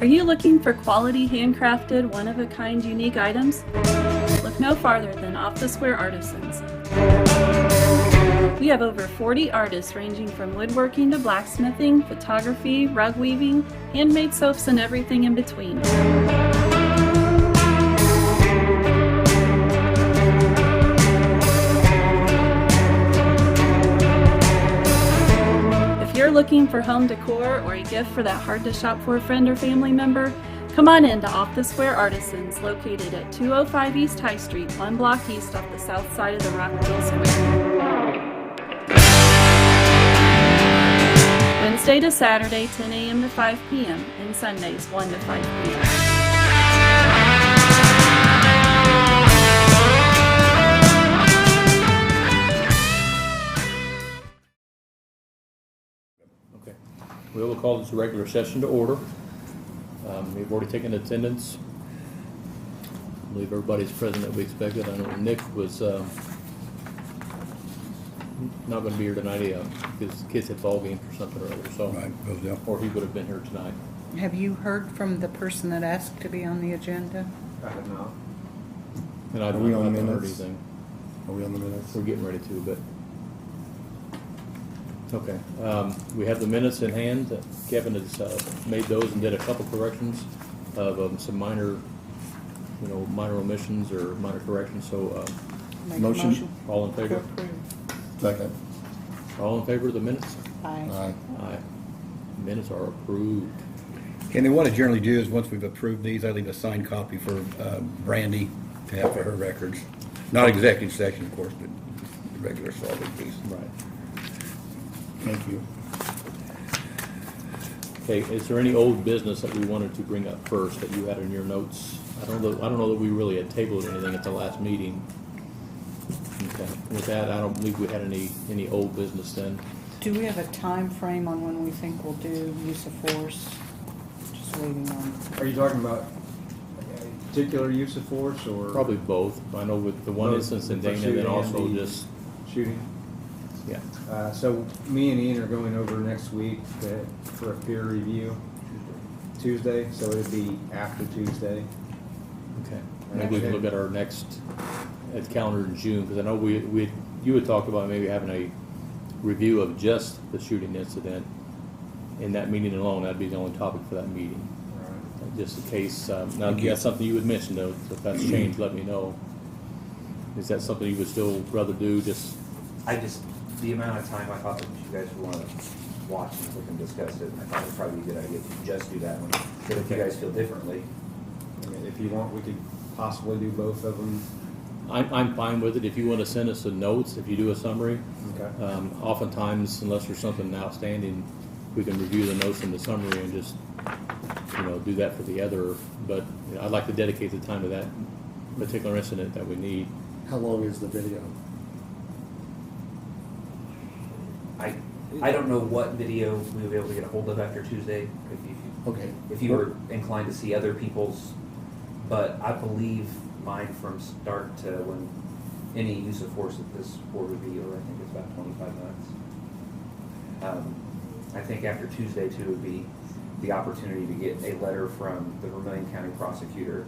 Are you looking for quality, handcrafted, one-of-a-kind, unique items? Look no farther than Off the Square Artisans. We have over 40 artists ranging from woodworking to blacksmithing, photography, rug weaving, handmade soaps, and everything in between. If you're looking for home decor or a gift for that hard-to-shop-for friend or family member, come on in to Off the Square Artisans, located at 205 East High Street, 1 block east off the south side of the Rockville Square. Wednesday to Saturday, 10 a.m. to 5 p.m., and Sundays, 1 to 5 p.m. Okay. We will call this a regular session to order. We've already taken attendance. I believe everybody's present that we expected. I know Nick was not going to be here tonight. His kids had ball games or something or other, so Right, or he would have been here tonight. Have you heard from the person that asked to be on the agenda? I have not. And I Are we on haven't heard minutes? anything. Are we on the minutes? We're getting ready to, but okay. We have the minutes in hand. Kevin has made those and did a couple corrections of some minor, minor omissions or minor corrections. So, Make a Motion. all in to favor? approve. Second. All in favor of the minutes? Aye. Aye. Aye. Minutes are approved. And then what I generally do is, once we've approved these, I leave a signed copy for Brandy to have for her records. Not executive session, of course, but the regular solid piece. Right. Thank you. Okay. Is there any old business that we wanted to bring up first that you had in your notes? I don't know that we really had tabled anything at the last meeting. Okay. With that, I don't believe we had any old business then. Do we have a time frame on when we think we'll do use of force? Just waiting on. Are you talking about a particular use of force or? Probably both. I know with the one Both instance in for Dana, then shooting also and the just, Shooting. yeah. So me and Ian are going over next week for a peer review Tuesday, so it'd be after Tuesday. Okay. Maybe we can look at our next, at the calendar in June, because I know you had talked about maybe having a review of just the shooting incident in that meeting alone. That'd be the only topic for that meeting. Just in case, now if that's something you would mention though, if that's changed, let me know. Is that something you would still rather do, just? The amount of time I thought that you guys would want to watch and look and discuss it, I thought it would probably be a good idea to just do that one. But if you guys feel differently, I mean, if you want, we could possibly do both of them. I'm fine with it. If you want to send us the notes, if you do a summary, Okay. oftentimes, unless there's something outstanding, we can review the notes in the summary and just, do that for the other. But I'd like to dedicate the time to that particular incident that we need. How long is the video? I don't know what video we would be able to get a hold of after Tuesday. Okay. If you were inclined to see other people's, but I believe mine from start to when any use of force at this board would be, or I think it's about 25 minutes. I think after Tuesday too would be the opportunity to get a letter from the Vermilion County prosecutor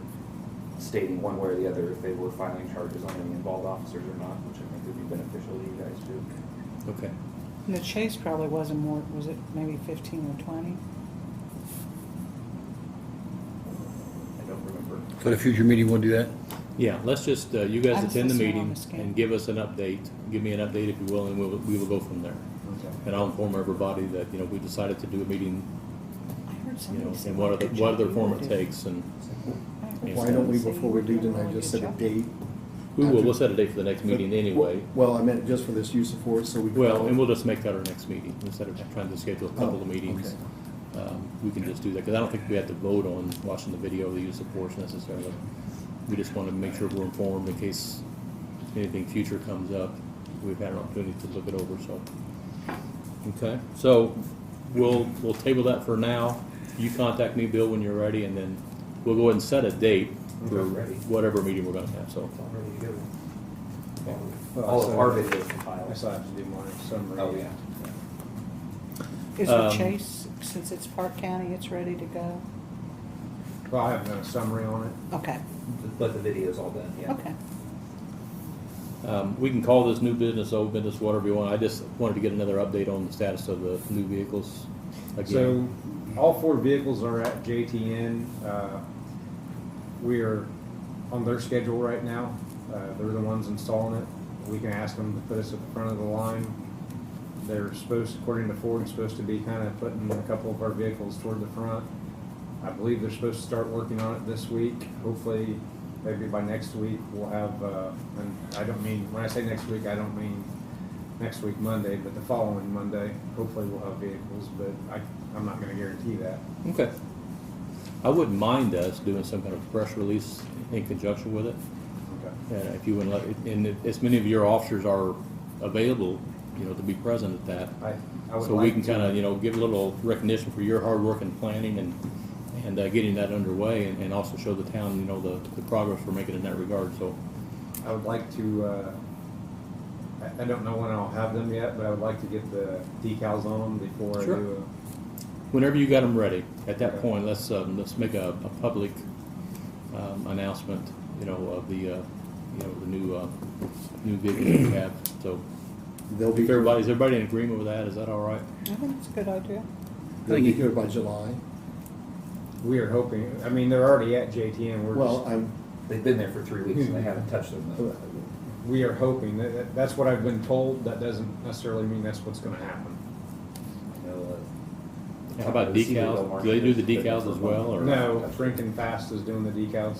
stating one way or the other if they were filing charges on any involved officers or not, which I think would be beneficial to you guys too. Okay. And the chase probably wasn't more, was it maybe 15 or 20? I don't remember. So the future meeting, we'll do that? Yeah, let's just, you guys I'm attend the supposed to be on meeting the schedule. and give us an update. Give me an update if you will, and we will go from there. Okay. And I'll inform everybody that, we decided to do a meeting, I heard somebody say and what other you form would it do. takes, and I heard Why don't we, somebody say before you we would do a tonight, really just good set a job. date? we'll set a date for the next meeting anyway. Well, I meant just for this use of force, so we. Well, and we'll just make that our next meeting, instead of trying to schedule a couple Oh, of meetings. okay. We can just do that, because I don't think we have to vote on watching the video of the use of force necessarily. We just want to make sure we're informed in case anything future comes up. We've had an opportunity to look it over, so. Okay, so we'll table that for now. You contact me, Bill, when you're ready, and then we'll go ahead and set a date for Okay, ready. whatever meeting we're gonna have, so. I'm ready to go. Well, All so of our videos compiled. I still have to do my summary. Oh, yeah. Is the Um, chase, since it's Parke County, it's ready to go? Well, I haven't done a summary on it. Okay, But the video's all done, yeah. okay. We can call this new business, old business, whatever you want. I just wanted to get another update on the status of the new vehicles So, again. all 4 vehicles are at JTN. We are on their schedule right now. They're the ones installing it. We can ask them to put us at the front of the line. They're supposed, according to Ford, supposed to be kind of putting a couple of our vehicles toward the front. I believe they're supposed to start working on it this week. Hopefully, maybe by next week, we'll have, and I don't mean, when I say next week, I don't mean next week Monday, but the following Monday, hopefully we'll have vehicles, but I'm not gonna guarantee that. Okay. I wouldn't mind us doing some kind of press release in conjunction with it. Okay. And if you would let, and as many of your officers are available, you know, to be present at that. I would So we like can to- kind of, you know, give a little recognition for your hard work and planning and getting that underway and also show the town, you know, the progress we're making in that regard, so. I would like to, I don't know when I'll have them yet, but I would like to get the decals on them before I Sure. do Whenever you got them ready, at that Okay. point, let's make a public announcement, you know, of the, you know, the new vehicles we have, so. They'll be, If everybody's, everybody in agreement with that, is that all right? I think it's a good idea. they'll be here by July. a, we are hoping, I mean, they're already at JTN, we're Well, just, I'm, They've been there for 3 weeks and they haven't touched them though. we are hoping, that's what I've been told, that doesn't necessarily mean that's what's gonna happen. I know, How about the Cedar Hill decals? Market Do they do the has been there decals for as a well, or? month. No, Franken Fast is doing the decals.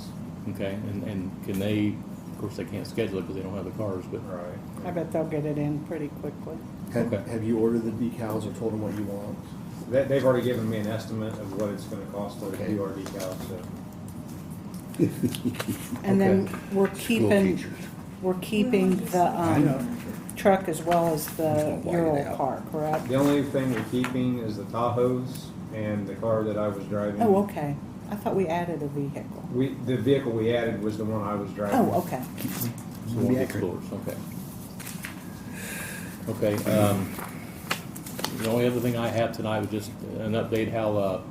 Okay, and can they, of course, they can't schedule it because they don't have the cars, but, Right. I bet they'll get it in pretty quickly. Okay. have you ordered the decals or told them what you want? They've already given me an estimate of what it's gonna cost to Okay. do our decals, so. And then Okay. we're School keeping, teachers. we're keeping the, I know. truck as well as the There's no white Euro out. car, correct? The only thing we're keeping is the Tahoes and the car that I was driving. Oh, okay. I thought we added a vehicle. The vehicle we added was the one I was driving. Oh, okay. so one of the Explorers, okay. Okay, the only other thing I have tonight was just an update how,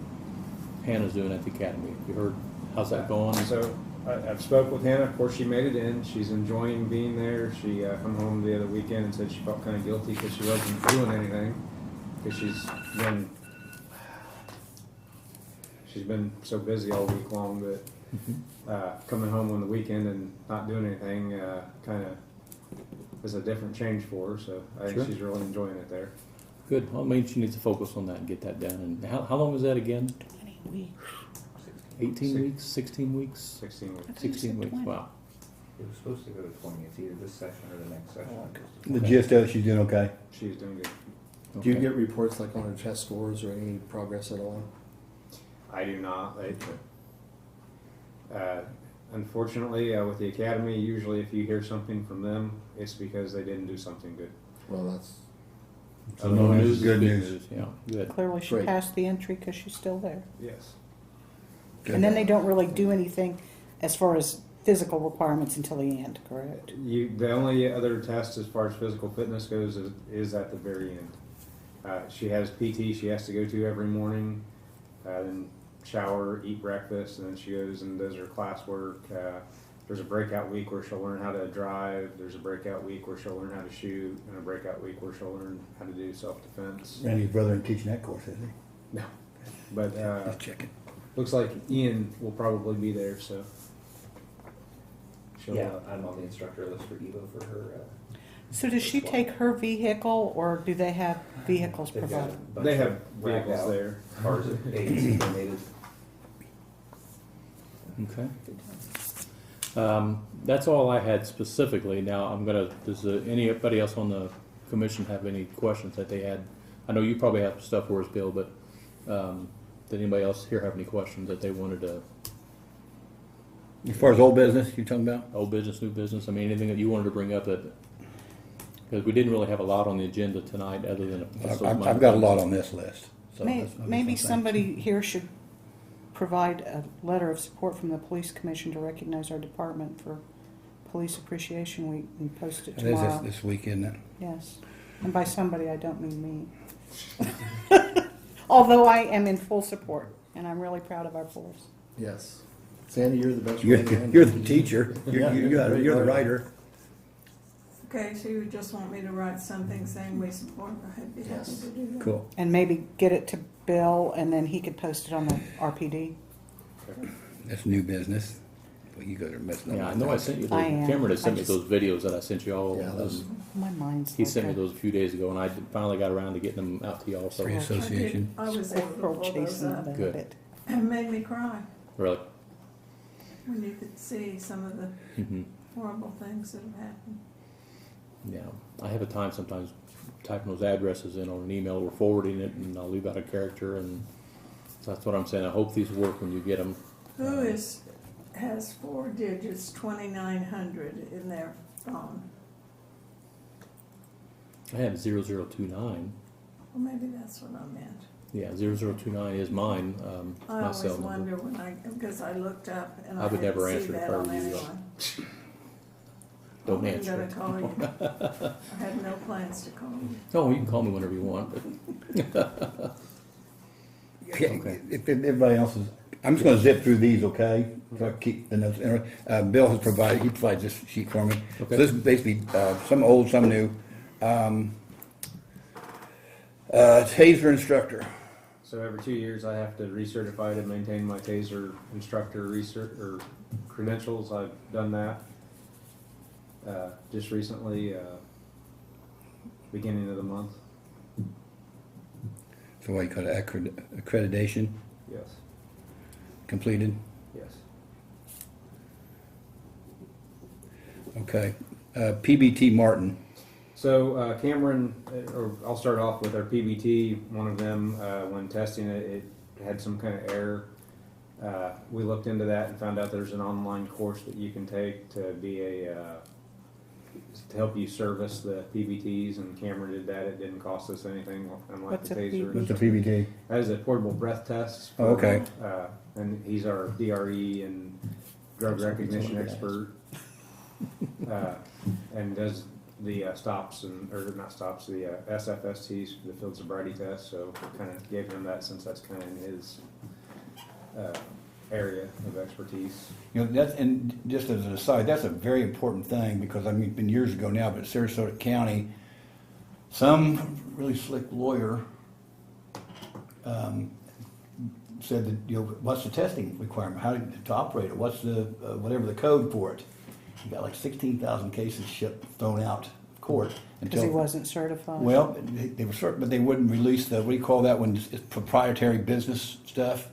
Hannah's doing at the academy. You heard, how's that going? So I've spoke with Hannah. Of course, she made it in. She's enjoying being there. She come home the other weekend and said she felt kind of guilty because she wasn't doing anything because she's been so busy all week long that coming home on the weekend and not doing anything kind of is a different change for her. So I think Sure. she's really enjoying it there. Good, well, I mean, she needs to focus on that and get that done. And how long was that again? 20 weeks. 18 weeks, 16 weeks? 16 weeks. I thought you 16 said weeks, 20. wow. It was supposed to go to 20. It's either this session or the next session. The gist of it, she's doing okay. She's doing good. Do you Okay. get reports like on her test scores or any progress at all? I do not. Unfortunately, with the academy, usually if you hear something from them, it's because they didn't do something good. Well, that's, So no news is good Good news. Yeah, good. Clearly she Great. passed the entry because she's still there. Yes. And then they don't really do anything as far as physical requirements until the end, correct? The only other test as far as physical fitness goes is at the very end. She has PT she has to go to every morning, then shower, eat breakfast, and then she goes and does her classwork. There's a breakout week where she'll learn how to drive. There's a breakout week where she'll learn how to shoot, and a breakout week where she'll learn how to do self-defense. Randy's brother ain't teaching that course, is he? No, but Just checking. looks like Ian will probably be there, so. she'll, Yeah, I'm on the instructor list for Evo for her. So does she take her vehicle or do they have vehicles They've got a provided? bunch They of have racked vehicles out there. Cars that agency donated. Okay. That's all I had specifically. Now, does anybody else on the commission have any questions that they had? I know you probably have stuff for us, Bill, but did anybody else here have any questions that they wanted to, As far as old business, you talking about? old business, new business? I mean, anything that you wanted to bring up that, because we didn't really have a lot on the agenda tonight other than. I've got a lot on this list. So May- that's- Maybe that's- somebody here should provide a letter of support from the police commission to recognize our department for Police Appreciation Week and post it It is tomorrow. this week, isn't it? Yes. And by somebody, I don't mean me. Although I am in full support and I'm really proud of our force. Yes. Sandy, you're the best. You're, writer. you're the teacher, Yeah, you're the writer. Okay, so you just want me to write something saying we support, I'd be happy Yes. to do that. Cool. And maybe get it to Bill, and then he could post it on the RPD. That's new business. Well, you guys are messing up. Yeah, I know I sent you, I am. Cameron had sent I me just- those videos that I sent you all. Yeah, those- My mind's He sent me like those a few days ago, and I finally got around to getting them out to y'all, so. Free association. I was able to Girl pull those chasing up. the Good. bit. It made me cry Really? when you could see some of the Mhm. horrible things that have happened. Yeah, I have a time sometimes typing those addresses in on an email or forwarding it, and I'll leave out a character, and so that's what I'm saying. I hope these work when you get them. Who has 4 digits, 2900 in their phone? I have 0029. Well, maybe that's what I meant. Yeah, 0029 is mine, I my always cell number. wonder because I looked up and I I would didn't never see answer if that I on were you, though. anyone. Don't I answer wasn't it. gonna call you. I had no plans to call you. Oh, you can call me whenever you want, but Okay. If everybody else is, I'm just gonna zip through these, okay? So I keep the notes. Bill has provided, he provides this sheet for me. So Okay. this is basically, some old, some new. Taser instructor. So every 2 years, I have to recertify to maintain my TASER instructor or credentials. I've done that just recently, beginning of the month. So what you call it, accreditation Yes, completed? yes. Okay. PBT Martin. So Cameron, or I'll start off with our PBT. One of them, when testing it, it had some kind of error. We looked into that and found out there's an online course that you can take to be to help you service the PBTs, and Cameron did that. It didn't cost us anything, unlike What's the a TASER. What's the PBT? That is a portable breath test. Oh, okay. And he's our DRE and drug recognition expert. And does the stops or not stops, the SFSTs, the field sobriety test. So kind of gave him that since that's kind of in his area of expertise. You know, that's, and just as an aside, that's a very important thing because, I mean, it's been years ago now, but Sarasota County, some really slick lawyer said that, you know, what's the testing requirement? How to operate it? What's the, whatever the code for it? You got like 16,000 cases thrown out of court. Because he wasn't certified. Well, they were certain, but they wouldn't release the, what do you call that when it's proprietary business stuff?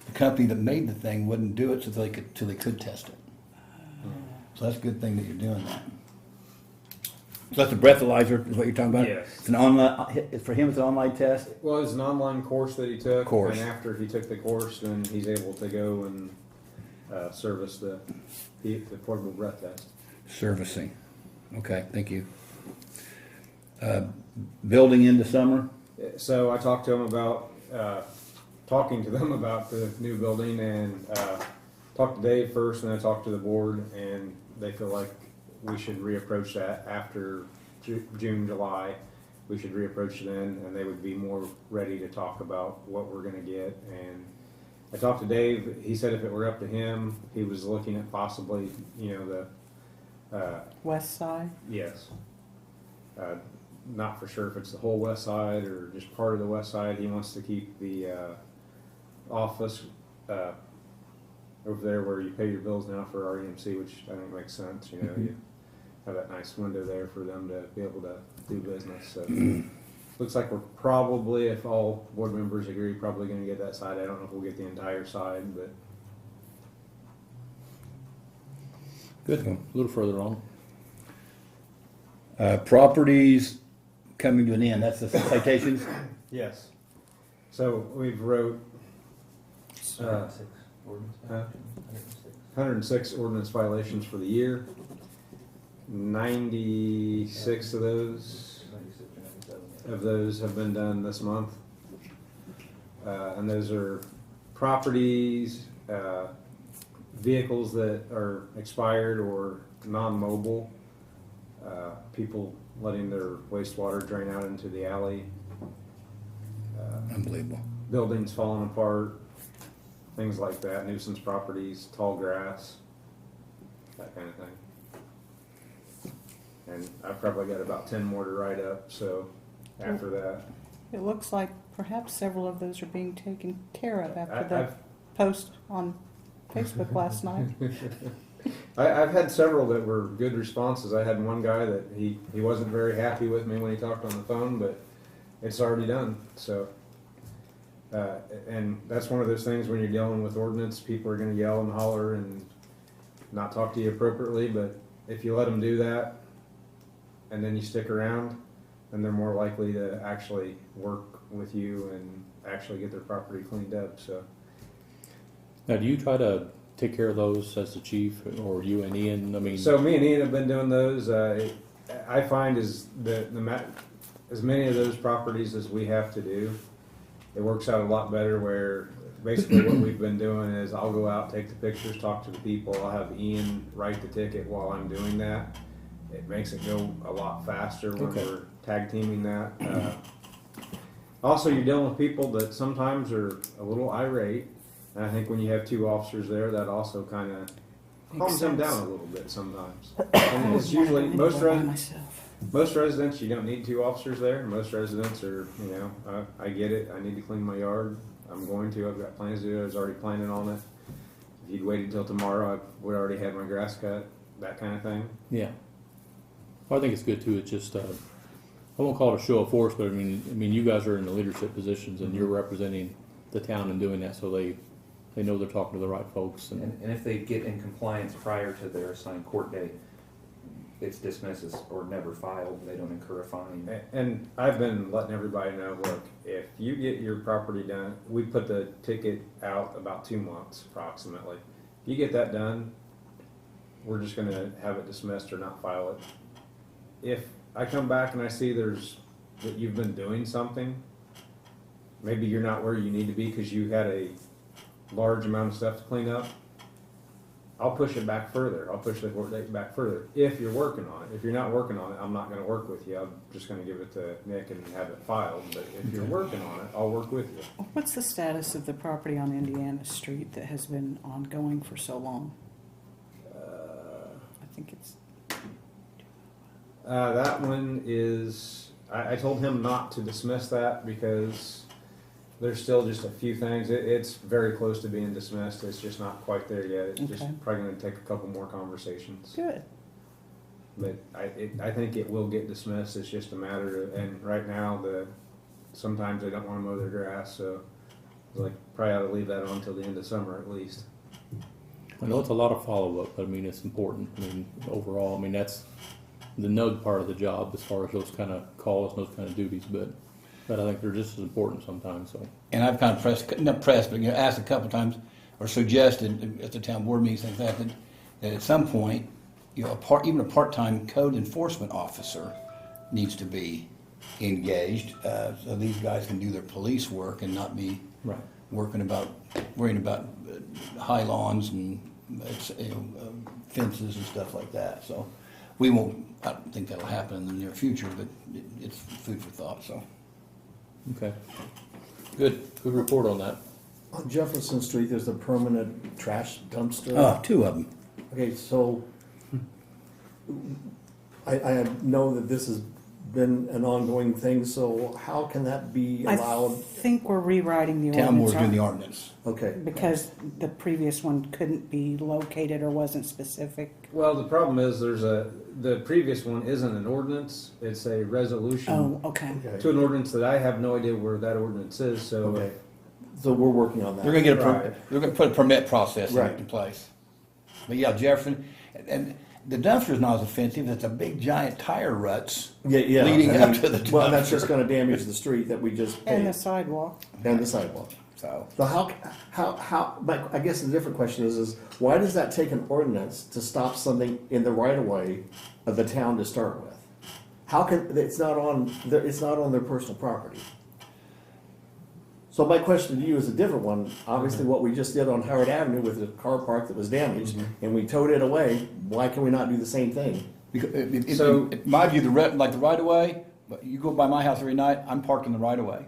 The company that made the thing wouldn't do it till they could test it. So that's a good thing that you're doing that. So that's a breathalyzer, is what you're talking about? Yes. It's an online, for him, it's an online test? Well, it's an online course that he took. Course. And after he took the course, then he's able to go and service the portable breath test. Servicing. Okay, thank you. Building into summer? So I talked to him about talking to them about the new building, and talked to Dave first, and then I talked to the board, and they feel like we should reapproach that after June, July. We should reapproach then, and they would be more ready to talk about what we're going to get. And I talked to Dave. He said if it were up to him, he was looking at possibly, the West side. yes. Not for sure if it's the whole west side or just part of the west side. He wants to keep the office over there where you pay your bills now for REMC, which I think makes sense. You have that nice window there for them to be able to do business. So looks like we're probably, if all board members agree, probably going to get that side. I don't know if we'll get the entire side, but good. A little further on. Properties coming to an end, that's the citations? yes. So we've wrote 106 ordinance violations for the year. 96 of those have been done this month. And those are properties, vehicles that are expired or non-mobile, people letting their wastewater drain out into the alley, Unbelievable. buildings falling apart, things like that, nuisance properties, tall grass, that kind of thing. And I've probably got about 10 more to write up, so after that. It looks like perhaps several of those are being taken care of after the I've post on Facebook last night. I've had several that were good responses. I had one guy that he wasn't very happy with me when he talked on the phone, but it's already done. So, and that's one of those things when you're dealing with ordinance, people are going to yell and holler and not talk to you appropriately. But if you let them do that, and then you stick around, then they're more likely to actually work with you and actually get their property cleaned up. So, Now, do you try to take care of those as the chief, or you and Ian? I mean, so me and Ian have been doing those. I find is as many of those properties as we have to do, it works out a lot better. Where basically what we've been doing is I'll go out, take the pictures, talk to the people. I'll have Ian write the ticket while I'm doing that. It makes it go a lot faster when Okay. we're tag teaming that. Also, you're dealing with people that sometimes are a little irate. And I think when you have two officers there, that also kind of calms them down a little bit sometimes. And it's usually most residents, you don't need two officers there. Most residents are, I get it. I need to clean my yard. I'm going to. I've got plans to do it. I was already planning on it. If you'd waited until tomorrow, I would already had my grass cut. That kind of thing. yeah. Well, I think it's good too. It's just, I won't call it a show of force, but I mean, you guys are in the leadership positions and you're representing the town and doing that, so they know they're talking to the right folks. And if they get in compliance prior to their assigned court date, it's dismissed or never filed. They don't incur a fine. And I've been letting everybody know, look, if you get your property done, we put the ticket out about 2 months approximately. If you get that done, we're just going to have it dismissed or not file it. If I come back and I see that you've been doing something, maybe you're not where you need to be because you had a large amount of stuff to clean up, I'll push it back further. I'll push the court date back further if you're working on it. If you're not working on it, I'm not going to work with you. I'm just going to give it to Nick and have it filed. But if you're working on it, I'll work with you. What's the status of the property on Indiana Street that has been ongoing for so long? I think it's... That one is, I told him not to dismiss that because there's still just a few things. It's very close to being dismissed. It's just not quite there yet. It's just Okay. probably going to take a couple more conversations. Good. But I think it will get dismissed. It's just a matter of, and right now sometimes they don't want to mow their grass, so probably ought to leave that on until the end of summer at least. I know it's a lot of follow-up, but I mean, it's important. I mean, overall, I mean, that's the nug part of the job as far as those kind of calls and those kind of duties, but I think they're just as important sometimes. So, And I've kind of asked a couple times, or suggested at the town board meetings, things like that at some point, even a part-time code enforcement officer needs to be engaged, so these guys can do their police work and not be right. worrying about high lawns and fences and stuff like that. So I don't think that'll happen in the near future, but it's food for thought. So Okay. Good report on that. On Jefferson Street, there's a permanent trash dumpster. 2 of them. Okay, so I know that this has been an ongoing thing, so how can that be I allowed? think we're rewriting the Town board's ordinance. doing the aren't ordinance. Okay. we? Because the previous one couldn't be located or wasn't specific. Well, the problem is the previous one isn't an ordinance. It's a resolution Oh, okay. Okay. to an ordinance that I have no idea where that ordinance is. So Okay. So we're working on that. They're gonna Right. they're gonna put a permit process Right. in place. But yeah, Jefferson, and the dumpster's not as offensive. It's a big giant tire ruts. Yeah. Leading up to the Well, that's dumpster. just going to damage the street that we just And the paved sidewalk. and the sidewalk. So So how? But I guess the different question is why does that take an ordinance to stop something in the right of way of the town to start with? How can it's not on their personal property? So my question to you is a different one. Obviously, what we just did on Howard Avenue with the car park that was damaged, and we towed it away. Why can we not do the same thing? because So- in my view, the right of way. But you go by my house every night. I'm parking the right of way.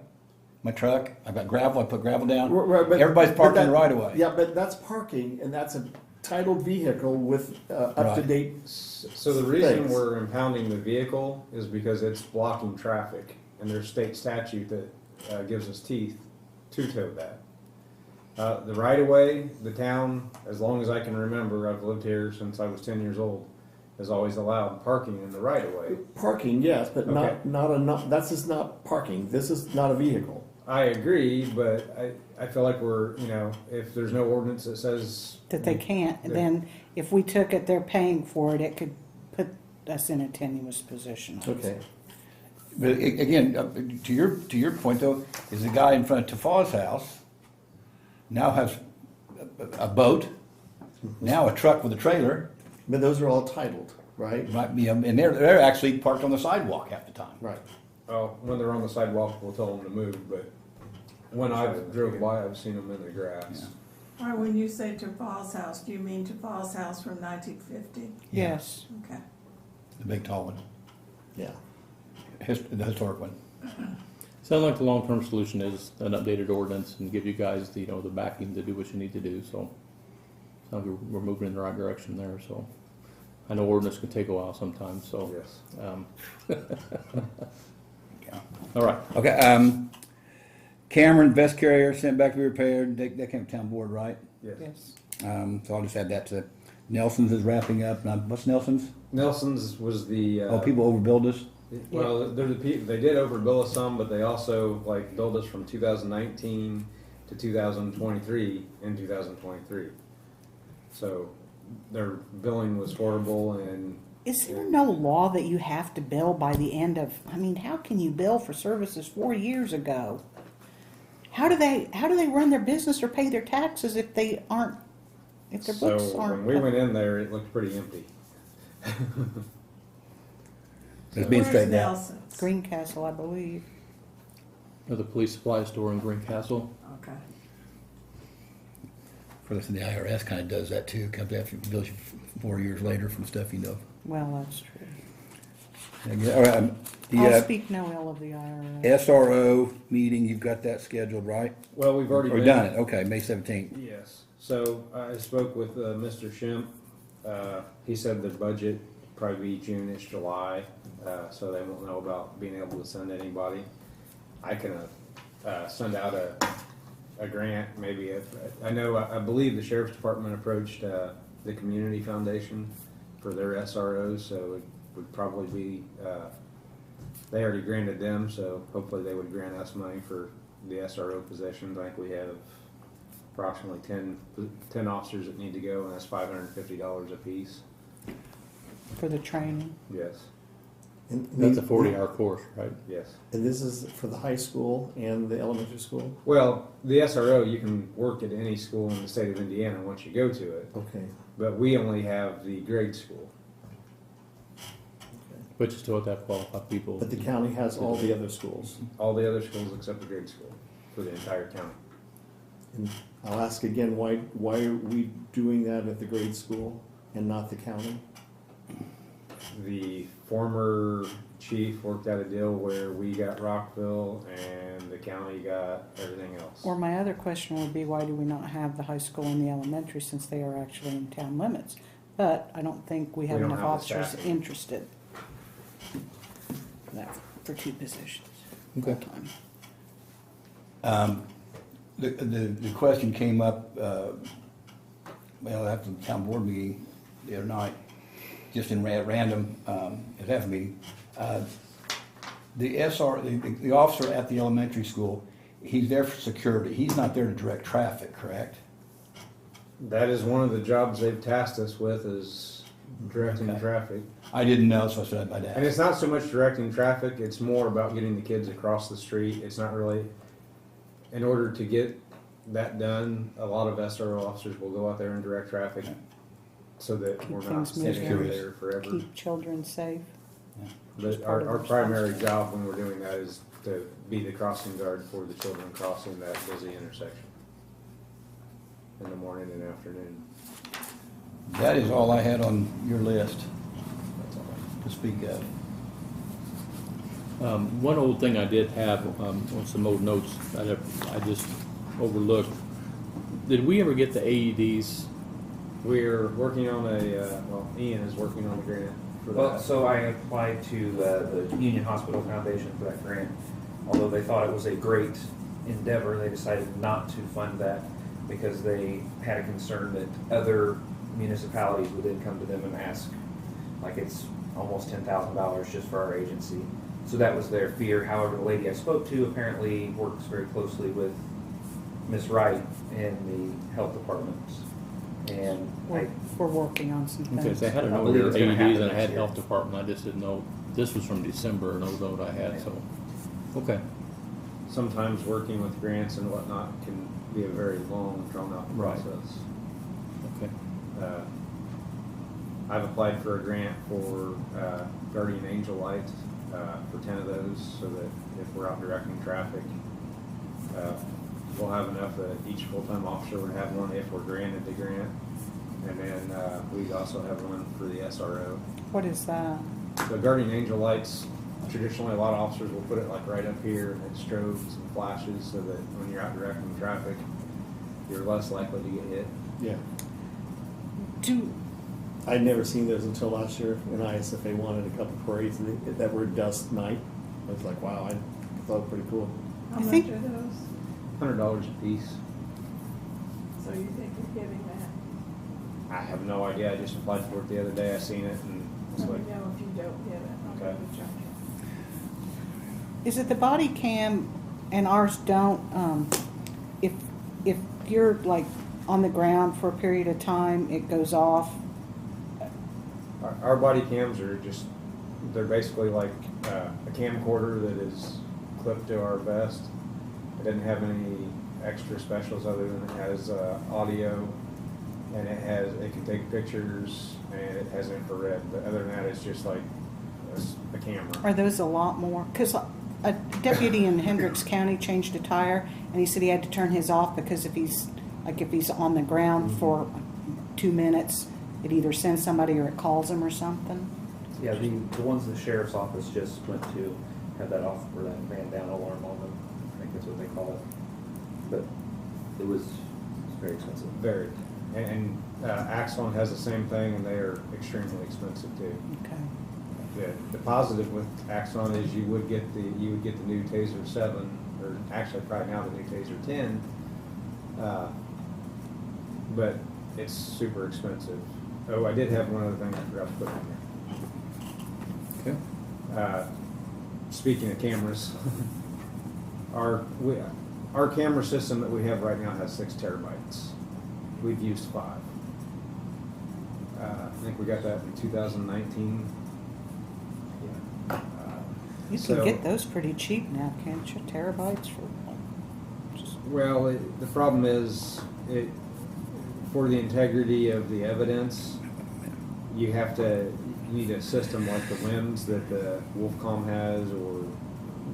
my truck, I've got gravel, I put gravel down. Right, but- Everybody's but parked in that- the right of way. Yeah, but that's parking, and that's a titled vehicle with up-to-date. So the reason Thanks. we're impounding the vehicle is because it's blocking traffic, and there's state statute that gives us teeth to tow that. The right of way, the town, as long as I can remember, I've lived here since I was 10 years old, has always allowed parking in the right of way. Parking, yes, but Okay. that's just not parking. This is not a vehicle. I agree, but I feel like we're, if there's no ordinance that says. That they can't, then if we took it, they're paying for it, it could put us in a tenuous position. Okay. But again, to your point though, is the guy in front of Tafa's house now has a boat, now a truck with a trailer, But those are all titled, right? might be, and they're actually parked on the sidewalk half the time. Right. Well, when they're on the sidewalk, we'll tell them to move, but when I've drove by, I've seen them in the grass. Or when you say to Paul's house, do you mean to Paul's house from 1950? Yes. Okay. The big tall one, Yeah. the historic one. Sounds like the long-term solution is an updated ordinance and give you guys the, the backing to do what you need to do, so. Sounds like we're moving in the right direction there, so. I know ordinance can take a while sometimes, so. Yes. Yeah. All right. Okay, Cameron, vest carrier sent back to be repaired, that came to town board, right? Yes. Yes. So I'll just add that to, Nelson's is wrapping up, now, what's Nelson's? Nelson's was the. Oh, people overbilled us? Well, they're the people, they did overbill us some, but they also billed us from 2019 to 2023 in 2023. So their billing was horrible and. Is there no law that you have to bill by the end of, how can you bill for services 4 years ago? How do they run their business or pay their taxes if their books So aren't? when we went in there, it looked pretty empty. It's being Where's straightened out. Nelson's? Greencastle, I believe. The police supply store in Greencastle. Okay. For this, the IRS kind of does that too, comes after, bills you 4 years later from stuff you know. Well, that's true. All right, I'll the speak no ill of the IRS. SRO meeting, you've got that scheduled, right? Well, we've already Or done it, okay, May 17th. Yes. So I spoke with Mr. Shemp. He said the budget probably be June-ish, July, so they won't know about being able to send anybody. I can send out a grant, maybe. I believe the sheriff's department approached the community foundation for their SROs, so it would probably be. They already granted them, so hopefully they would grant us money for the SRO positions. I think we have approximately 10 officers that need to go, and that's $550 a piece. For the training. Yes, And That's a 40-hour course, right? yes. And this is for the high school and the elementary school? Well, the SRO, you can work at any school in the state of Indiana once you go to it, Okay. but we only have the grade school. But you still have to have qualified people. But the county has all the other schools. All the other schools except the grade school for the entire county. And I'll ask again, why are we doing that at the grade school and not the county? The former chief worked out a deal where we got Rockville and the county got everything else. Or my other question would be, why do we not have the high school and the elementary since they are actually in town limits? But I don't think we have We don't enough have the officers staffing. interested. For 2 positions. Okay. Full-time. The question came up, after the town board meeting the other night, just in random, at that meeting. The officer at the elementary school, he's there for security. He's not there to direct traffic, correct? That is one of the jobs they've tasked us with is directing Okay. traffic. I didn't know, so I said I'd And ask. it's not so much directing traffic, it's more about getting the kids across the street. It's not really, in order to get that done, a lot of SRO officers will go out there and direct traffic so that Keep we're not things sitting moving. there forever. Keep children safe. But part of our the primary job when we're doing that is to be the crossing guard for the children crossing that busy intersection in the morning and afternoon. That is all I had on your list That's all. to speak of. One old thing I did have on some old notes I just overlooked. Did we ever get the AEDs? We're working on well, Ian is working on a grant for that. Well, so I applied to the Union Hospital Foundation for that grant. Although they thought it was a great endeavor, they decided not to fund that because they had a concern that other municipalities would then come to them and ask, like it's almost $10,000 just for our agency. So that was their fear. However, the lady I spoke to apparently works very closely with Ms. Wright in the health department. And We're working on some Okay, things. so I had a I note believe here, it's gonna happen AEDs, and I had next year. health department, I just didn't know, this was from December, an old note I had, so, okay. Sometimes working with grants and whatnot can be a very long, drawn-out Right. process. Okay. I've applied for a grant for Guardian Angel Lights for 10 of those, so that if we're out directing traffic, we'll have enough that each full-time officer would have one if we're granted the grant. And then we also have one for the SRO. What is that? The Guardian Angel Lights, traditionally a lot of officers will put it like right up here, and it strobes and flashes so that when you're out directing traffic, you're less likely to get hit. Yeah. Do, I'd never seen those until last year when ISFA wanted a couple parades that were dusk night. I was like, wow, I thought it was pretty cool. How I much think- are those? $100 a piece. So you think you're getting that? I have no idea. I just applied for it the other day. I seen it and was Let like, me know if you don't get it. I'll Okay. go charge you. is it the body cam and ours don't, if you're like on the ground for a period of time, it goes off? our body cams are just, they're basically like a camcorder that is clipped to our vest. It doesn't have any extra specials other than it has audio, and it can take pictures, and it has infrared. But other than that, it's just like a camera. Are those a lot more? Because a deputy in Hendricks County changed a tire, and he said he had to turn his off because if he's on the ground for 2 minutes, it either sends somebody or it calls him or something. yeah, the ones the sheriff's office just went to had that off for that man down alarm on them. I think that's what they call it. But it's very expensive. Very. And Axon has the same thing, and they are extremely expensive too. Okay. The positive with Axon is you would get the new Taser 7, or actually probably now the new Taser 10, but it's super expensive. Oh, I did have one other thing I forgot to put in Okay. there. Speaking of cameras, our camera system that we have right now has 6 terabytes. We've used 5. I think we got that in 2019. You can get those pretty cheap now, can't you? Terabytes for just Well, the problem is, for the integrity of the evidence, you need a system like the WIMS that the Wolfcom has, or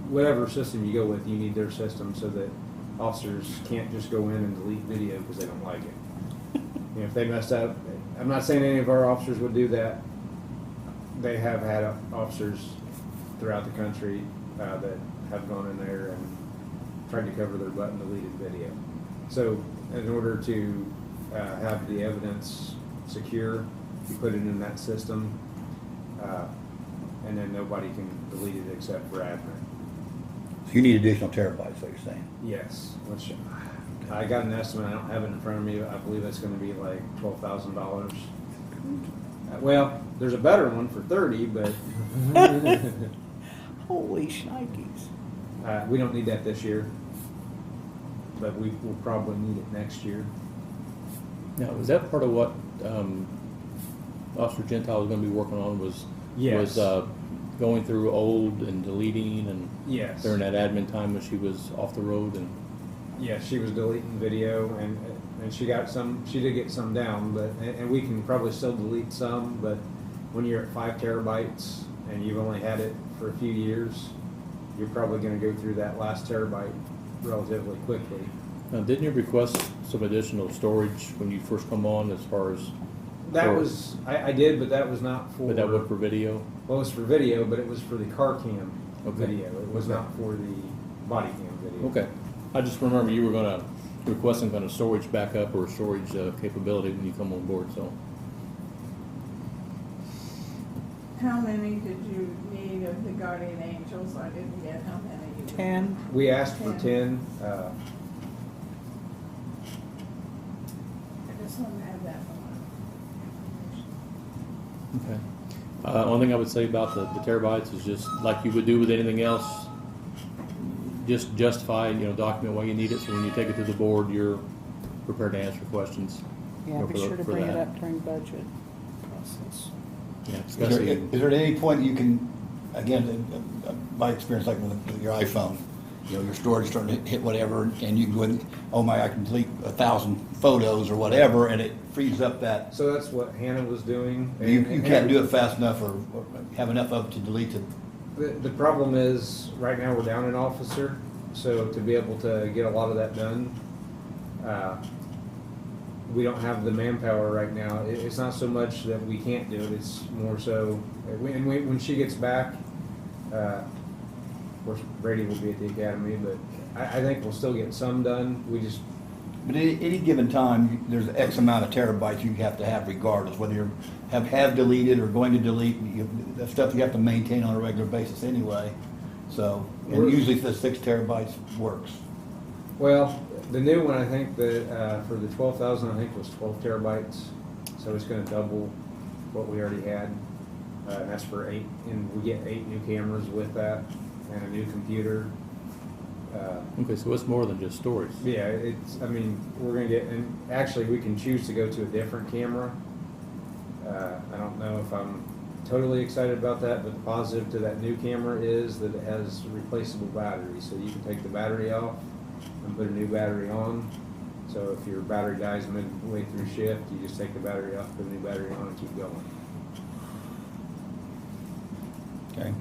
whatever system you go with, you need their system so that officers can't just go in and delete video because they don't like it. If they messed up, I'm not saying any of our officers would do that. They have had officers throughout the country that have gone in there and tried to cover their butt and deleted video. So in order to have the evidence secure, you put it in that system, and then nobody can delete it except for admin. So you need additional terabytes, like you're saying. Yes, which I got an estimate. I don't have it in front of me. I believe it's going to be like $12,000. Well, there's a better one for 30, but holy shnikes. we don't need that this year. But we will probably need it next year. Now, was that part of what Officer Gentile was going to be working on? Was going through old and deleting and Yes. during that admin time when she was off the road and Yeah, she was deleting video, and she got some. She did get some down, but and we can probably still delete some. But when you're at 5 terabytes and you've only had it for a few years, you're probably going to go through that last terabyte relatively quickly. now, didn't you request some additional storage when you first come on as far as That For- was I did, but that was not for. but that was for video? Well, it was for video, but it was for the car cam. Okay. video. It was not for the body cam video. Okay. I just remember you were gonna request some kind of storage backup or storage capability when you come on board, so. How many did you need of the guardian angels? I didn't get how many you. 10. We asked for 10. I just want to have that one. Okay. One thing I would say about the terabytes is just like you would do with anything else, just justify, document why you need it, so when you take it to the board, you're prepared to answer questions. Yeah, be for sure to for bring it that. up during budget process. Yeah, Is there, especially, is there at any point you can, again, my experience like with your iPhone, your storage starting to hit whatever, and you can go in, I can delete 1,000 photos or whatever, and it frees up that. So that's what Hannah was doing. You And can't do it fast enough or have enough of it to delete it. The problem is, right now we're down an officer, so to be able to get a lot of that done, we don't have the manpower right now. It's not so much that we can't do it, it's more so, when she gets back, of course Brady will be at the academy, but I think we'll still get some done. We just, But at any given time, there's X amount of terabytes you have to have regardless, whether you have deleted or going to delete, that stuff you have to maintain on a regular basis anyway. So, and usually the 6 terabytes works. well, the new one, I think that, for the 12,000, I think was 12 terabytes. So it's gonna double what we already had. And that's for 8, and we get 8 new cameras with that and a new computer. okay, so it's more than just storage. Yeah, we're gonna get, and actually we can choose to go to a different camera. I don't know if I'm totally excited about that, but the positive to that new camera is that it has replaceable batteries. So you can take the battery off and put a new battery on. So if your battery dies midway through shift, you just take the battery off, put a new battery on, and keep going. Okay.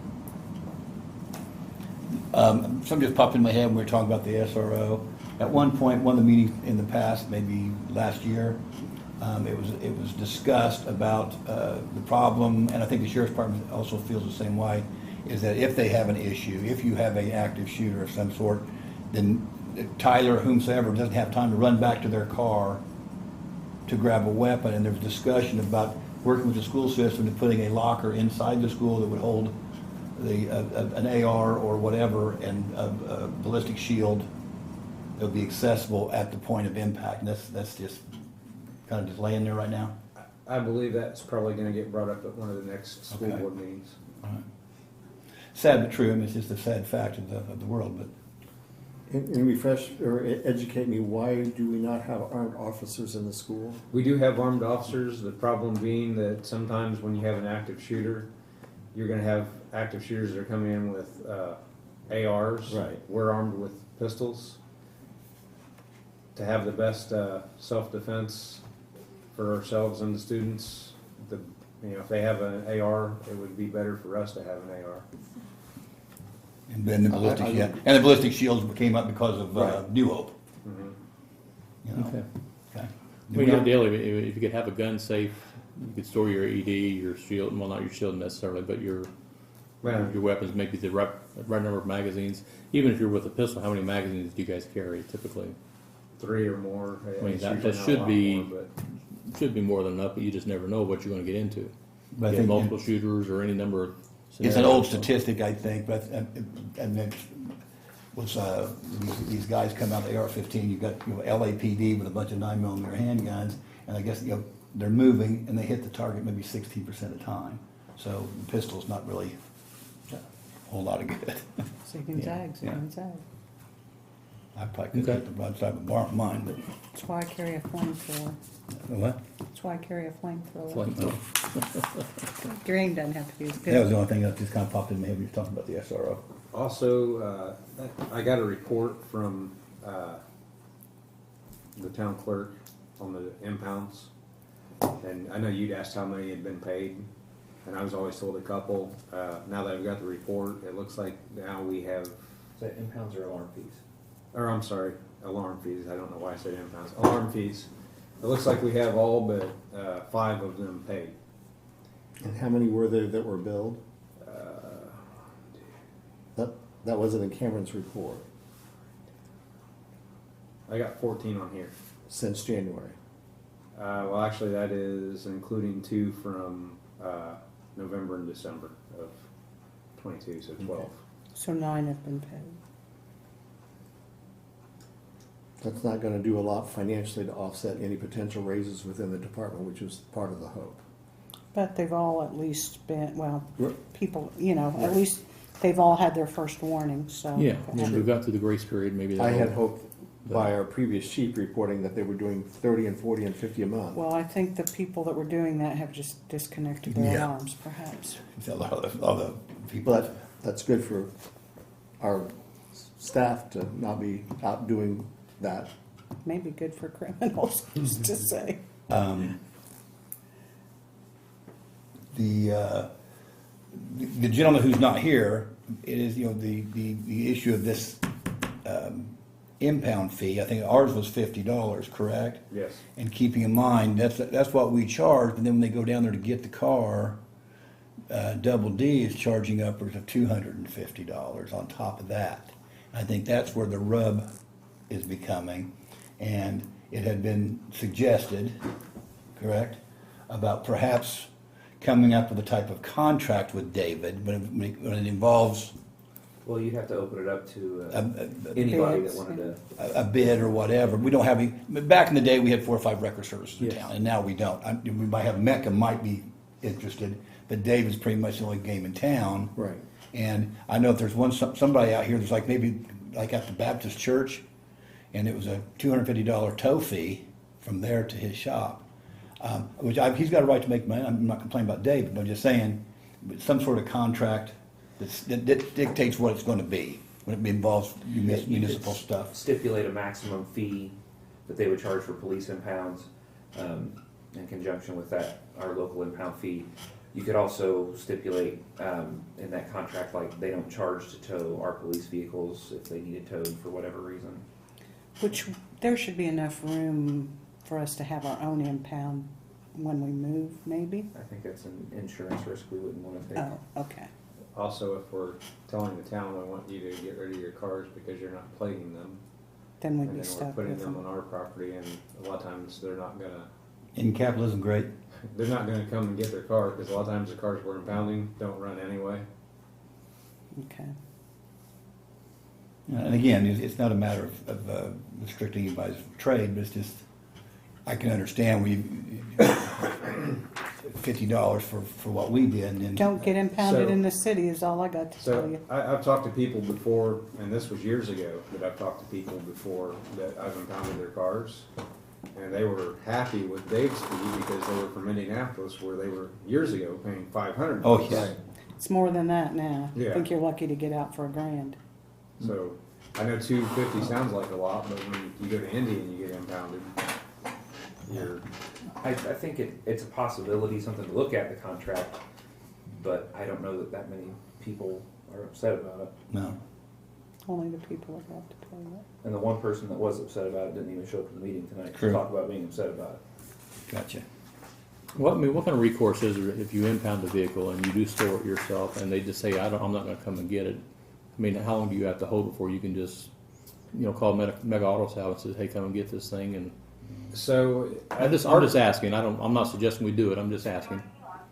Something just popped in my head when we were talking about the SRO. At one point, one of the meetings in the past, maybe last year, it was discussed about the problem, and I think the sheriff's department also feels the same way, is that if they have an issue, if you have an active shooter of some sort, then Tyler or whomsoever doesn't have time to run back to their car to grab a weapon, and there was discussion about working with the school system and putting a locker inside the school that would hold an AR or whatever, and a ballistic shield that would be accessible at the point of impact. And that's just kind of just laying there right now. I believe that's probably gonna get brought up at one of the next school Okay. board meetings. All right. Sad but true. I mean, it's just a sad fact of the world. But And refresh or educate me, why do we not have armed officers in the school? We do have armed officers, the problem being that sometimes when you have an active shooter, you're gonna have active shooters that are coming in with ARs. Right. We're armed with pistols. To have the best self-defense for ourselves and the students, if they have an AR, it would be better for us to have an AR. and then the ballistic, and the ballistic shields came up because of Right. New Hope. Mhm. You know? Okay. Okay. Well, ideally, if you could have a gun safe, you could store your ED, your shield, well, not your shield necessarily, but your weapons, maybe the right number of magazines. Even if you're with a pistol, how many magazines do you guys carry typically? 3 or more. I mean, It's that usually not a should lot be- more, but Should be more than enough, but you just never know what you're gonna get into. But I Get think multiple shooters or any number of it's an old scenarios, so. statistic, I think, but and it was these guys come out the AR-15. You got LAPD with a bunch of 9mm handguns, and I guess they're moving and they hit the target maybe 16% of the time. So the pistol's not really a whole lot of good. Zig and zag, zig Yeah. and zag. I probably could Okay. take the broadside of a bar of mine, but That's why I carry a flamethrower. what? That's why I carry a flamethrower. Flame- Green doesn't have to be as good. That was the only thing that just kind of popped in my head when you were talking about the SRO. also, I got a report from the town clerk on the impounds. And I know you'd asked how many had been paid, and I was always told a couple. Now that I've got the report, it looks like now we have, Is that impounds or alarm fees? or I'm sorry, alarm fees. I don't know why I said impounds. Alarm fees. It looks like we have all but 5 of them paid. And how many were there that were billed? That wasn't in Cameron's report I got 14 on here. since January. Well, actually, that is including 2 from November and December of 22, so 12. So 9 have been paid. That's not gonna do a lot financially to offset any potential raises within the department, which was part of the hope. But they've all at least been, well, Right. people, you know, at least they've all had their first warning, so. Yeah, when we got through the grace period, maybe I had that'll- hoped by our previous chief reporting that they were doing 30 and 40 and 50 a month. Well, I think the people that were doing that have just disconnected their Yeah. alarms, perhaps. A lot of the people. But that's good for our staff to not be out doing that. Maybe good for criminals, just to say. The gentleman who's not here, it is, you know, the issue of this impound fee. I think ours was $50, correct? Yes. And keeping in mind, that's what we charge, but then when they go down there to get the car, Double D is charging upwards of $250 on top of that. I think that's where the rub is becoming, and it had been suggested, correct, about perhaps coming up with a type of contract with David when it involves Well, you'd have to open it up to a anybody that Bids, wanted to. a bid or whatever. We don't have any, back in the day, we had 4 or 5 record services in Yes. town, and now we don't. We might have, Mecca might be interested, but David's pretty much the only game in town. Right. And I know if there's somebody out here, there's like maybe, like at the Baptist church, and it was a $250 tow fee from there to his shop. He's got a right to make money. I'm not complaining about David, but I'm just saying, some sort of contract that dictates what it's gonna be when it involves You could municipal stuff. Stipulate a maximum fee that they would charge for police impounds, in conjunction with that, our local impound fee. You could also stipulate, in that contract, like, they don't charge to tow our police vehicles if they need it towed for whatever reason. Which, there should be enough room for us to have our own impound when we move, maybe? I think that's an insurance risk we wouldn't wanna take. Oh, okay. Also, if we're telling the town we want you to get rid of your cars because you're not plating them, Then we'd and be then we're stuck putting with them on them. our property, and a lot of times they're not gonna Capitalism, come and get their car, because a lot of times the cars we're impounding don't run anyway. Okay. And again, it's not a matter of restricting anybody's trade, but it's just, I can understand $50 for what we did, and then. Don't get impounded So- in the city is all I got to tell So you. I've talked to people before, and this was years ago, but I've talked to people before that I've impounded their cars, and they were happy with Dave's fee because they were from Indianapolis, where they were years ago paying $500. Oh, yeah. It's more than that now. I Yeah. think you're lucky to get out for $1,000. So I know $250 sounds like a lot, but when you go to Indy and you get impounded, you're I think it's a possibility, something to look at, the contract, but I don't know that many people are upset about it. No. Only the people that have to tell you that. And the one person that was upset about it didn't even show up to the meeting tonight True. to talk about being upset about it. Gotcha. Well, I mean, what kind of recourse is there if you impound the vehicle and you do store it yourself, and they just say, I'm not gonna come and get it? I mean, how long do you have to hold before you can just, call Mega Auto Salvage and say, hey, come and get this thing? And so. I'm just asking. I'm not suggesting we do it. I'm just asking.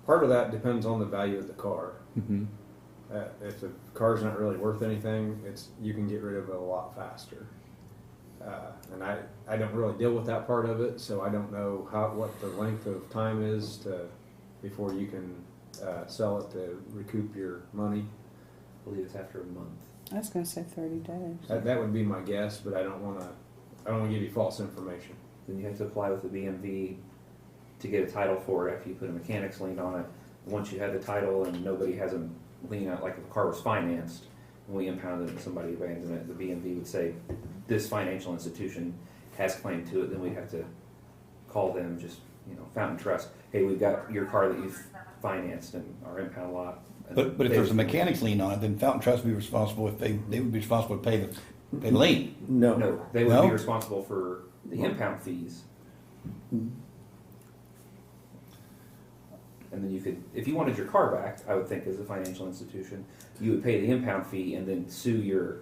Part of that depends on the value of the car. Mm-hmm. If the car's not really worth anything, you can get rid of it a lot faster. And I don't really deal with that part of it, so I don't know what the length of time is before you can sell it to recoup your money. I believe it's after a month. I was going to say 30 days. That would be my guess, but I don't want to give you false information. Then you have to apply with the BMV to get a title for it after you put a mechanic's lien on it. Once you have the title and nobody has a lien on it, like if a car was financed and we impounded it and somebody abandoned it, the BMV would say, this financial institution has claim to it, then we'd have to call them, just, Fountain Trust, hey, we've got your car that you've financed in our impound lot. And But if they there's a would- mechanic's lien on it, then Fountain Trust would be responsible if they would be responsible to pay the lien. No, they would No? be responsible for the impound fees. and then you could, if you wanted your car back, I would think as a financial institution, you would pay the impound fee and then sue your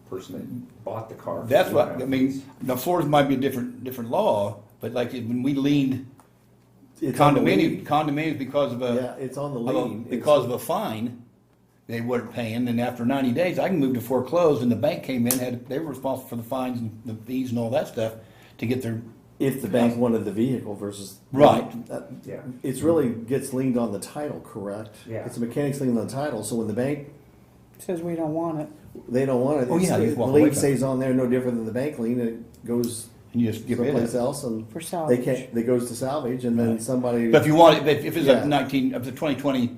person that bought the car. for That's the what, I impound mean, fees. now Florida might be a different law, but like when we leaned It's on the lien. condominiums because of Yeah, a, it's on the of a- lien. because of a fine, they weren't paying, and after 90 days, I can move to foreclose, and the bank came in, they were responsible for the fines and the fees and all that stuff to get their, If the bank wanted the vehicle versus. Right. Yeah. It's really gets liened on the title, correct? Yeah. It's a mechanic's lien on the title, so when the bank, Says we don't want it. they don't want it. Oh, yeah, you the walk away lien from it. stays on there, no different than the bank lien, it goes and you just get rid of someplace it. else and For they salvage. can't, it goes to salvage and then Right. somebody. But if you want, if it's Yeah. if it's a 2020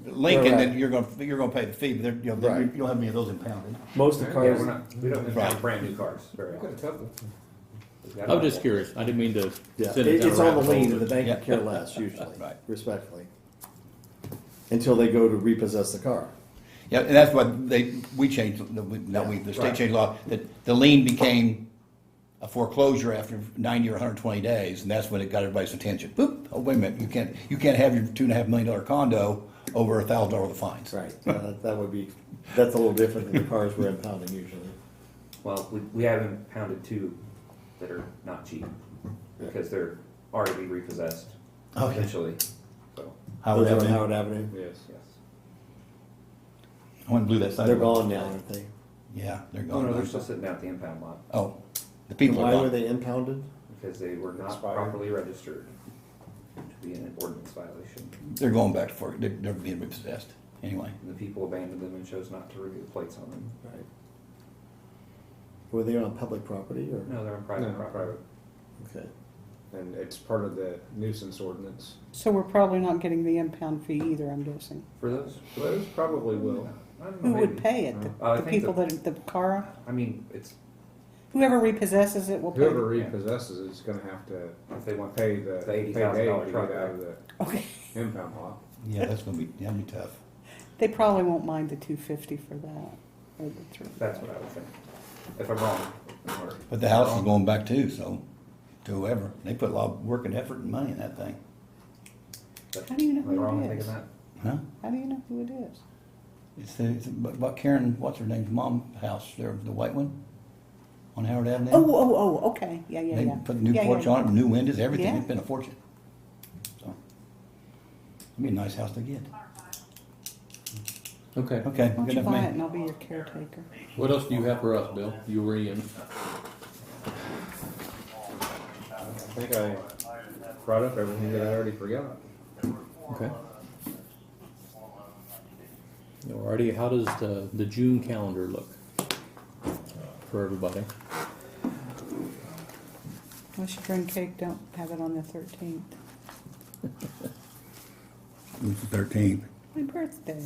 Lincoln, Right. then you're gonna pay the fee, but you know, Right. you don't have any of those impounded. Most of the Yeah, cars, we don't Right. impound brand new cars very often. I was just curious. I didn't mean to yeah, send it down it's a on the rabbit hole, lien and the but- bank Yeah. could care less usually, Right. respectfully. Until they go to repossess the car. Yeah, and that's what we changed, the state Right. changed law, that the lien became a foreclosure after 90 or 120 days, and that's when it got everybody's attention. Boop, oh, wait a minute, you can't have your $2.5 million condo over $1,000 of fines. Right. That would be, that's a little different than the cars we're impounding usually. Well, we have impounded two that are not cheap because they're already repossessed Okay. eventually. So, Howard Those are on Avenue. Howard Avenue. Yes. yes. I went and blew that side. They're gone now, aren't they? Yeah, they're Oh, gone. no, they're still sitting out the impound lot Oh, the people Why are were gone. they impounded? because they were not Expired. properly registered to be an ordinance violation. They're going back for, they're being repossessed, anyway. And the people abandoned them and chose not to remove plates on them. Right. Were they on public property or? No, they're on private No, property. private. Okay. And it's part of the nuisance ordinance. So we're probably not getting the impound fee either, I'm guessing. For those? Those probably will. I don't know, Who would maybe. pay it? I The think people that, the car, I mean, it's, whoever repossesses it will pay. Whoever Yeah. repossesses it is gonna have to if they want pay the The $80,000 pay to truck get out of the Okay. impound lot. Yeah, that'd be tough. They probably won't mind the $250 for that. Or the three. That's what I would think. If I'm wrong. or- But the house is going back too, so, to whoever. They put a lot of work and effort and money in that thing. but How do you know am I who it wrong in is? thinking that? Huh? How do you know who it is? It's about Karen, what's her name's mom's house there, the white one on Howard Avenue. Okay, yeah, yeah, They yeah. put new Yeah, porch yeah. on it, new windows, everything. Yeah. It's been a fortune. So, it'd be a nice house to get. Okay. Okay, Why don't good you enough buy it for and me. I'll be your caretaker. What else do you have for us, Bill? You were in. I think I brought up everything that I already forgot. Okay. Alrighty, how does the June calendar look for everybody? Unless you bring cake, don't have it on the 13th. It's the 13th. My birthday.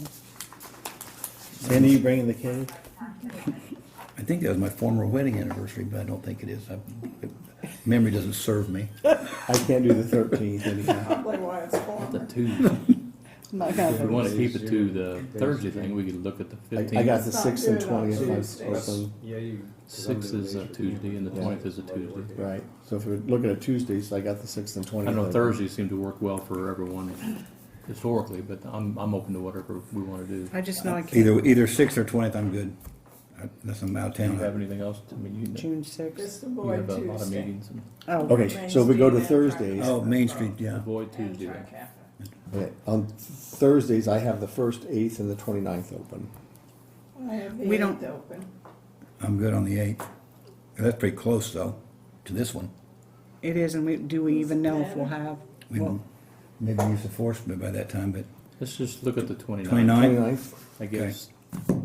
Sandy, you bringing the cake? I think that was my former wedding anniversary, but I don't think it is. Memory doesn't serve me. I can't do the 13th anyhow. Probably why it's The formal. Tuesday. My If we God. want to keep it to the Thursday thing, we could look at the I 15th. got the It's not 6th and good on 20th Tuesdays. open. Yeah, you. 6th is a Tuesday and the 20th is a Tuesday. Right, so if we're looking at Tuesdays, I got the 6th and 20th. I know open. Thursdays seem to work well for everyone historically, but I'm open to whatever we want to do. I just know I can't. Either 6th or 20th, I'm good. Unless I'm out of Do you have town. anything else? I mean, you June 6th. Just you avoid have a lot of Tuesday. meetings and Oh, Okay, so if we go to Thursdays, Oh, Main Street, yeah. avoid Tuesday then. okay, on Thursdays, I have the 1st, 8th, and the 29th open. I have the We don't- 8th open. I'm good on the 8th. That's pretty close, though, to this one. it is, and do we even know if we'll have? We well, will maybe use the force by that time, but Let's just look at the 29th. 29th? 29th, I guess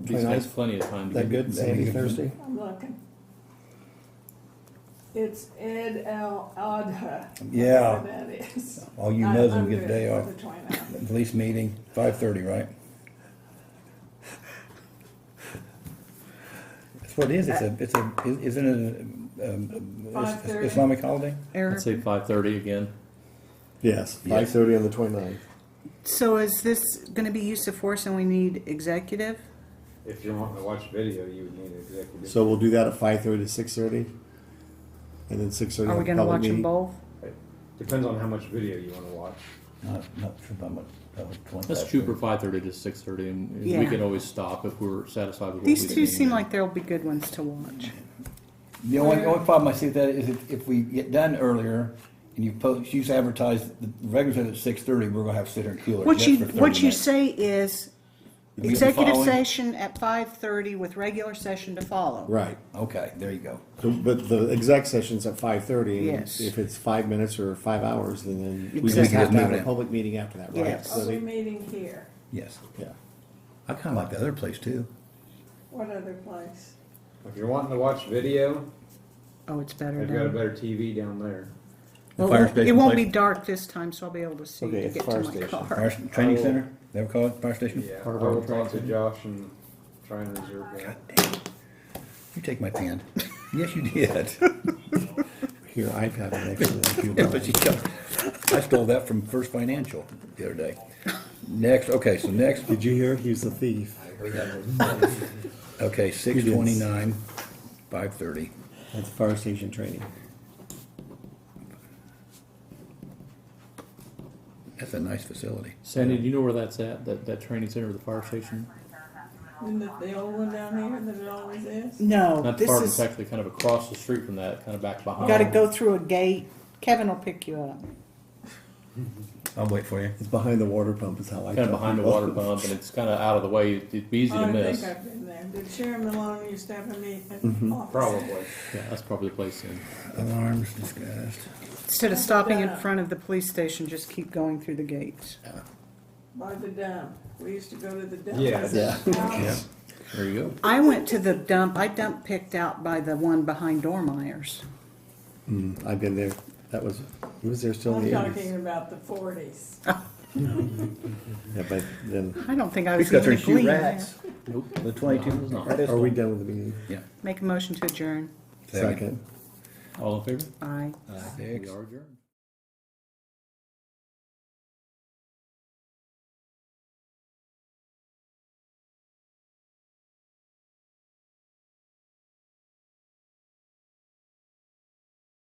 these guys plenty of time is to that get good, Sandy, Thursday? I'm looking. It's Ed El Adha. Yeah. whatever that is. All you I'm Muslims get a good day for off. the 29th. Police meeting, 5:30, right? That's what it is. Isn't it a 5:30? Islamic holiday? Eric, Let's say 5:30 again. Yes, Yes. 5:30 on the 29th. so is this gonna be use of force and we need executive? If you're wanting to watch video, you would need an executive. So we'll do that at 5:30 to 6:30? And then 6:30 Are we have a gonna public watch them meeting? both? Depends on how much video you want to watch. Not sure about much. Let's shoot for 5:30 to 6:30, and we Yeah. can always stop if we're satisfied with what These we two think. seem like there'll be good ones to watch. The only problem I see with that is if we get done earlier and you advertise the regular set at 6:30, we're gonna have to sit here and cool our What jets you, for 30 what you minutes. say is We get the executive following? session at 5:30 with regular session to follow. Right. Okay, there you go. So, but the exec session's at 5:30. And Yes. if it's 5 minutes or 5 hours, then we Exactly. just have to have Move a it. public meeting after that, right? Yes. So Are we they- meeting here? Yes. yeah. I kinda like the other place too. What other place? If you're wanting to watch video, Oh, it's better they've got a down. better TV down there. The Well, fire it station won't place? be dark this time, so I'll be able to see Okay, to it's get fire to my station. car. Fire training Oh. center? They ever call it fire station? Yeah, Part of I our will talk to training. Josh and try and reserve that. God dang. You take my pen. Yes, you did. Here, I've got an extra. Yeah, but I stole that from First Financial the other day. Next, okay, so next, Did you hear? He's a thief. okay, 6:29, 5:30. That's fire station training. That's a nice facility. Sandy, do you know where that's at? That training center, the fire station? Isn't it the old one down here that it always is? No, Not the this far, it's is, actually kind of across the street from that, kind of back behind. gotta go through a gate. Kevin will pick you up. I'll wait for you. It's behind the water pump. Is how I. Kind of tell behind the people. water pump, and it's kind of out of the way. It'd be easy to I miss. think I've been there. Did Sharon Malone used to have a Mm-hmm. office? Probably. Yeah, that's probably the place in. Alarms discussed. Instead of stopping in front of the police station, just keep going through the gates. By the dump. We used to go to the dump. Yeah. Is it house? There you go. I went to the dump. I dump picked out by the one behind Dormeyer's. I've been there. That was. He was there still in I'm the talking 80s. about the 40s. Yeah, but then. I don't think I Who's was got their even shoe clean rats? there. Nope. The 22 No, it's not. pistol. Are we done with the meeting? Yeah. Make a motion to adjourn. Second. All in favor? Aye. We are adjourned.